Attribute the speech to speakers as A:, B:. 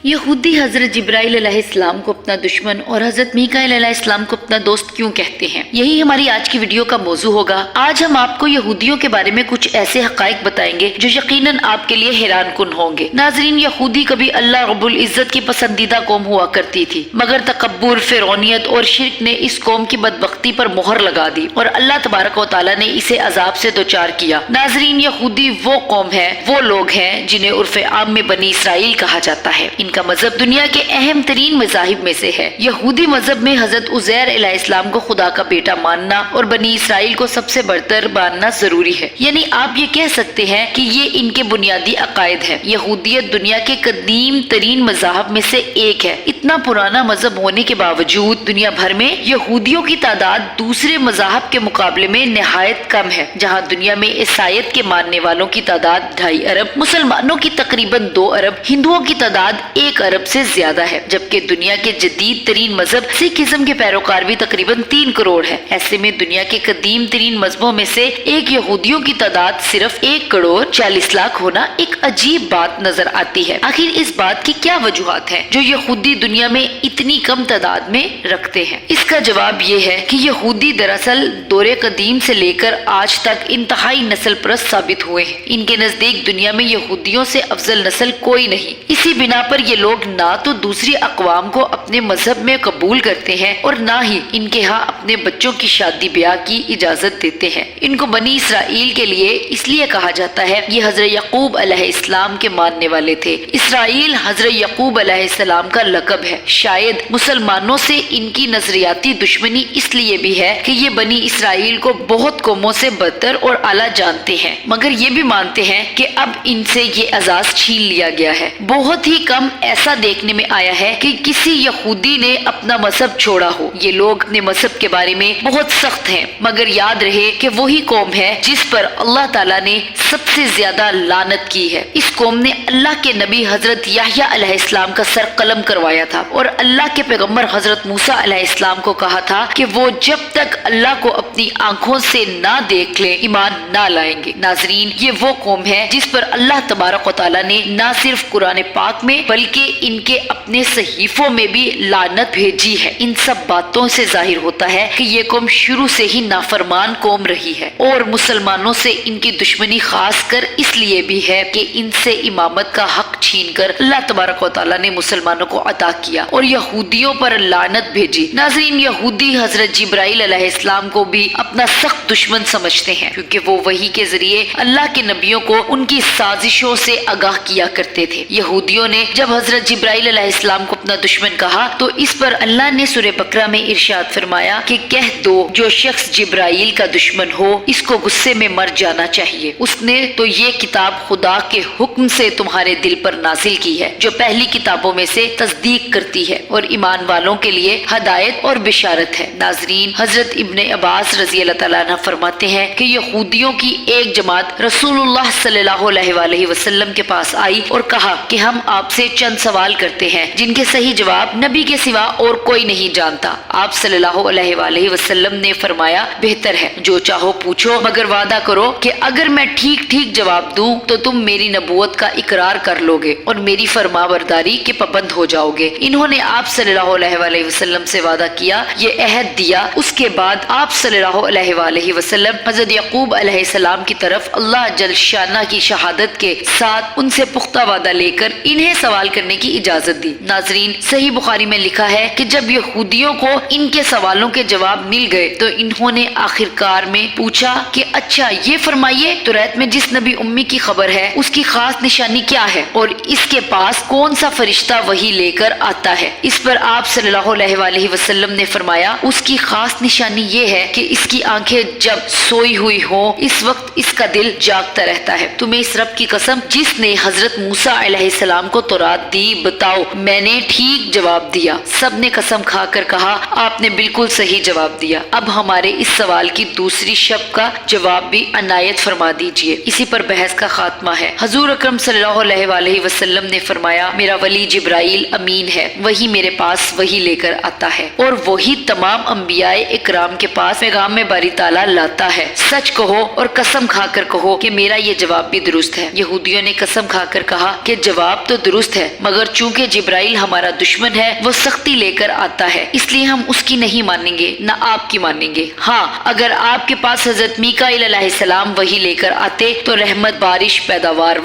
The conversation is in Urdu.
A: یہودی حضرت جبرائیل علیہ السلام کو اپنا دشمن اور حضرت میکائیل علیہ السلام کو اپنا دوست کیوں کہتے ہیں، یہی ہماری آج کی ویڈیو کا موضوع ہوگا۔ آج ہم آپ کو یہودیوں کے بارے میں کچھ ایسے حقائق بتائیں گے جو یقیناً آپ کے لیے حیران کن ہوں گے۔ ناظرین، یہودی کبھی اللہ رب العزت کی پسندیدہ قوم ہوا کرتی تھی، مگر تکبر، فرعونیت اور شرک نے اس قوم کی بدبختی پر مہر لگا دی اور اللہ تبارک و تعالیٰ نے اسے عذاب سے دوچار کیا۔ ناظرین، یہودی وہ قوم ہے، وہ لوگ ہیں جنہیں عرف عام میں بنی اسرائیل کہا جاتا ہے۔ ان کا مذہب دنیا کے اہم ترین مذاہب میں سے ہے۔ یہودی مذہب میں حضرت عزیر علیہ السلام کو خدا کا بیٹا ماننا اور بنی اسرائیل کو سب سے برتر ماننا ضروری ہے، یعنی آپ یہ کہہ سکتے ہیں کہ یہ ان کے بنیادی عقائد ہیں۔ یہودیت دنیا کے قدیم ترین مذاہب میں سے ایک ہے۔ اتنا پرانا مذہب ہونے کے باوجود دنیا بھر میں یہودیوں کی تعداد دوسرے مذاہب کے مقابلے میں نہایت کم ہے۔ جہاں دنیا میں عیسائیت کے ماننے والوں کی تعداد 2.5 ارب، مسلمانوں کی تقریباً 2 ارب، ہندوؤں کی تعداد 1 ارب سے زیادہ ہے، جبکہ دنیا کے جدید ترین مذہب سکھ ازم کے پیروکار بھی تقریباً 3 کروڑ ہے۔ ایسے میں دنیا کے قدیم ترین مذہبوں میں سے ایک یہودیوں کی تعداد صرف 1 کروڑ 40 لاکھ ہونا ایک عجیب بات نظر آتی ہے۔ آخر اس بات کی کیا وجوہات ہیں جو یہودی دنیا میں اتنی کم تعداد میں رکھتے ہیں؟ اس کا جواب یہ ہے کہ یہودی دراصل دور قدیم سے لے کر آج تک انتہائی نسل پرست ثابت ہوئے ہیں۔ ان کے نزدیک دنیا میں یہودیوں سے افضل نسل کوئی نہیں۔ اسی بنا پر یہ لوگ نہ تو دوسری اقوام کو اپنے مذہب میں قبول کرتے ہیں اور نہ ہی ان کے ہاں اپنے بچوں کی شادی بیاہ کی اجازت دیتے ہیں۔ ان کو بنی اسرائیل کے لیے اس لیے کہا جاتا ہے، یہ حضرت یعقوب علیہ السلام کے ماننے والے تھے۔ اسرائیل حضرت یعقوب علیہ السلام کا لقب ہے۔ شاید مسلمانوں سے ان کی نظریاتی دشمنی اس لیے بھی ہے کہ یہ بنی اسرائیل کو بہت قوموں سے بدتر اور اعلیٰ جانتے ہیں، مگر یہ بھی مانتے ہیں کہ اب ان سے یہ اعزاز چھین لیا گیا ہے۔ بہت ہی کم ایسا دیکھنے میں آیا ہے کہ کسی یہودی نے اپنا مذہب چھوڑا ہو۔ یہ لوگ اپنے مذہب کے بارے میں بہت سخت ہیں، مگر یاد رہے کہ وہی قوم ہے جس پر اللہ تعالیٰ نے سب سے زیادہ لعنت کی ہے۔ اس قوم نے اللہ کے نبی حضرت یحییٰ علیہ السلام کا سر قلم کروایا تھا اور اللہ کے پیغمبر حضرت موسیٰ علیہ السلام کو کہا تھا کہ وہ جب تک اللہ کو اپنی آنکھوں سے نہ دیکھ لیں ایمان نہ لائیں گے۔ ناظرین، یہ وہ قوم ہے جس پر اللہ تبارک و تعالیٰ نے نہ صرف قرآن پاک میں بلکہ ان کے اپنے صحیفوں میں بھی لعنت بھیجی ہے۔ ان سب باتوں سے ظاہر ہوتا ہے کہ یہ قوم شروع سے ہی نافرمان قوم رہی ہے اور مسلمانوں سے ان کی دشمنی خاص کر اس لیے بھی ہے کہ ان سے امامت کا حق چھین کر اللہ تبارک و تعالیٰ نے مسلمانوں کو عطا کیا اور یہودیوں پر لعنت بھیجی۔ ناظرین، یہودی حضرت جبرائیل علیہ السلام کو بھی اپنا سخت دشمن سمجھتے ہیں، کیونکہ وہ وحی کے ذریعے اللہ کے نبیوں کو ان کی سازشوں سے آگاہ کیا کرتے تھے۔ یہودیوں نے جب حضرت جبرائیل علیہ السلام کو اپنا دشمن کہا تو اس پر اللہ نے سورہ بقرہ میں ارشاد فرمایا کہ کہہ دو جو شخص جبرائیل کا دشمن ہو اس کو غصے میں مر جانا چاہیے، اس نے تو یہ کتاب خدا کے حکم سے تمہارے دل پر نازل کی ہے جو پہلی کتابوں میں سے تصدیق کرتی ہے اور ایمان والوں کے لیے ہدایت اور بشارت ہے۔ ناظرین، حضرت ابن عباس رضی اللہ تعالیٰ عنہ فرماتے ہیں کہ یہودیوں کی ایک جماعت رسول اللہ صلی اللہ علیہ وآلہ وسلم کے پاس آئی اور کہا کہ ہم آپ سے چند سوال کرتے ہیں جن کے صحیح جواب نبی کے سوا اور کوئی نہیں جانتا۔ آپ صلی اللہ علیہ وآلہ وسلم نے فرمایا بہتر ہے، جو چاہو پوچھو، مگر وعدہ کرو کہ اگر میں ٹھیک ٹھیک جواب دوں تو تم میری نبوت کا اقرار کر لو گے اور میری فرما برداری کے پابند ہو جاؤ گے۔ انہوں نے آپ صلی اللہ علیہ وآلہ وسلم سے وعدہ کیا، یہ عہد دیا۔ اس کے بعد آپ صلی اللہ علیہ وآلہ وسلم حضرت یعقوب علیہ السلام کی طرف اللہ جل شانہ کی شہادت کے ساتھ ان سے پختہ وعدہ لے کر انہیں سوال کرنے کی اجازت دی۔ ناظرین، صحیح بخاری میں لکھا ہے کہ جب یہودیوں کو ان کے سوالوں کے جواب مل گئے تو انہوں نے آخرکار میں پوچھا کہ اچھا یہ فرمائیے تو رات میں جس نبی امی کی خبر ہے اس کی خاص نشانی کیا ہے اور اس کے پاس کون سا فرشتہ وحی لے کر آتا ہے؟ اس پر آپ صلی اللہ علیہ وآلہ وسلم نے فرمایا اس کی خاص نشانی یہ ہے کہ اس کی آنکھیں جب سوئی ہوئی ہوں اس وقت اس کا دل جاگتا رہتا ہے۔ تمہیں اس رب کی قسم جس نے حضرت موسیٰ علیہ السلام کو تورات دی بتاؤ میں نے ٹھیک جواب دیا؟ سب نے قسم کھا کر کہا آپ نے بالکل صحیح جواب دیا۔ اب ہمارے اس سوال کی دوسری شق کا جواب بھی عنایت فرما دیجئے۔ اسی پر بحث کا خاتمہ ہے۔ حضور اکرم صلی اللہ علیہ وآلہ وسلم نے فرمایا میرا ولی جبرائیل امین ہے، وہی میرے پاس وہی لے کر آتا ہے اور وہی تمام انبیاء اکرام کے پاس پیغام میں باری تعالیٰ لاتا ہے۔ سچ کہو اور قسم کھا کر کہو کہ میرا یہ جواب بھی درست ہے۔ یہودیوں نے قسم کھا کر کہا کہ جواب تو درست ہے مگر چونکہ جبرائیل ہمارا دشمن ہے، وہ سختی لے کر آتا ہے، اس لیے ہم اس کی نہیں مانیں گے نہ آپ کی مانیں گے۔ ہاں، اگر آپ کے پاس حضرت میکائیل علیہ السلام وحی لے کر آتے تو رحمت، بارش، پیداوار